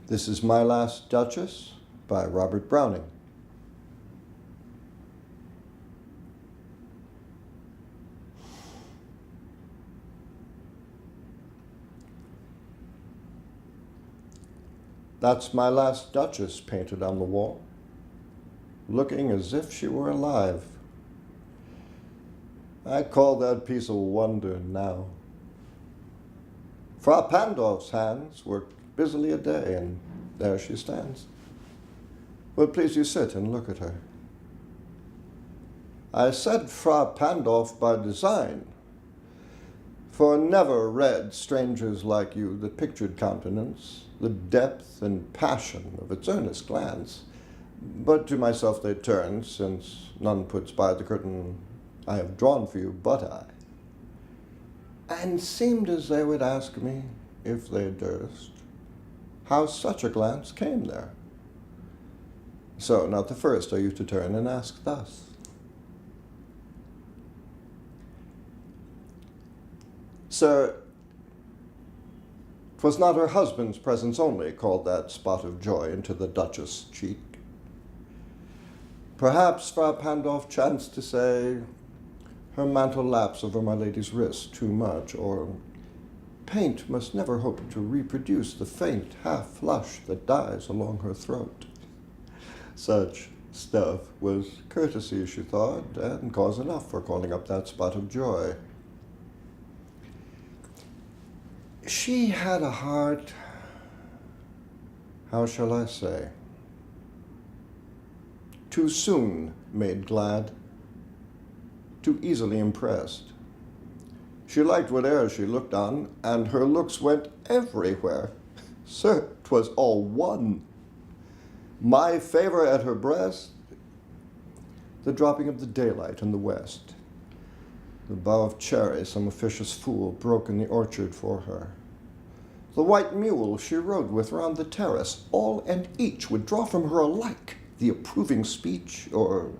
This is My Last Duchess by Robert Browning. That's my last Duchess painted on the wall, looking as if she were alive. I call that piece a wonder now. Frau Pandolf's hands worked busily a day, and there she stands. Well, please you sit and look at her. I said Frau Pandolf by design, for never read strangers like you the pictured countenance, the depth and passion of its earnest glance. But to myself they turn, since none puts by the curtain I have drawn for you but I, and seemed as they would ask me, if they durst, how such a glance came there. So not the first are you to turn and ask thus. Sir, 'twas not her husband's presence only called that spot of joy into the Duchess' cheek. Perhaps Frau Pandolf chanced to say, her mantle laps over my lady's wrist too much, or paint must never hope to reproduce the faint half-flush that dies along her throat. Such stuff was courtesy, she thought, and cause enough for calling up that spot of joy. She had a heart, how shall I say, too soon made glad, too easily impressed. She liked whate'er she looked on, and her looks went everywhere. Sir, 'twas all one. My favor at her breast, the dropping of the daylight in the west, the bough of cherry some officious fool broke in the orchard for her, the white mule she rode with round the terrace, all and each would draw from her alike the approving speech, or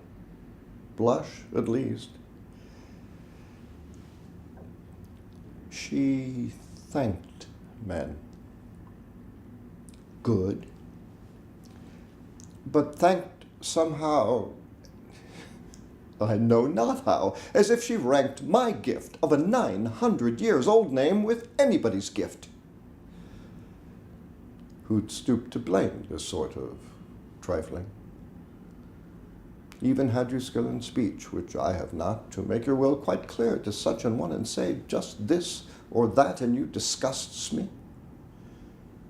blush at least. She thanked men. Good. But thanked somehow, I know not how, as if she ranked my gift of a 900-years-old name with anybody's gift. Who'd stoop to blame this sort of trifling? Even had you skill in speech, which I have not, to make your will quite clear to such an one and say just this or that, and you disgusts me.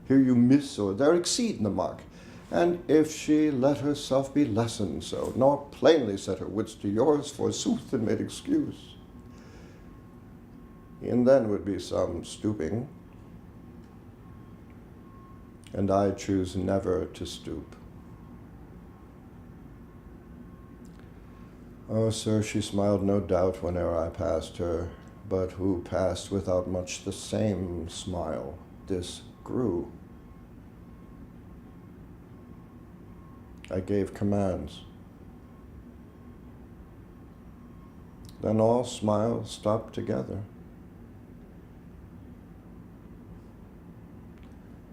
Here you miss or there exceed in the mark, and if she let herself be lessoned so, nor plainly set her wits to yours, forsooth, and made excuse, e'en then would be some stooping, and I choose never to stoop. Oh, sir, she smiled no doubt whene'er I passed her, but who passed without much the same smile? This grew. I gave commands. Then all smiles stopped together.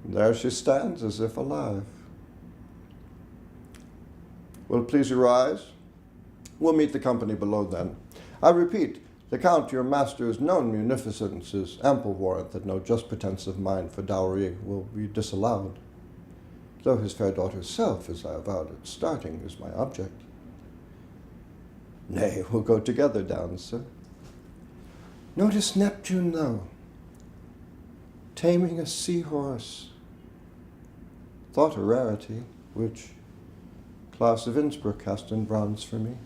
There she stands as if alive. Will it please you rise? We'll meet the company below then. I repeat, the Count, your master's known munificence is ample warrant that no just pretence of mine for dowry will be disallowed, though his fair daughter's self, as I avowed at starting, is my object. Nay, we'll go together down, sir. Notice Neptune, though, taming a seahorse, thought a rarity, which Claus of Innsbruck cast in bronze for me.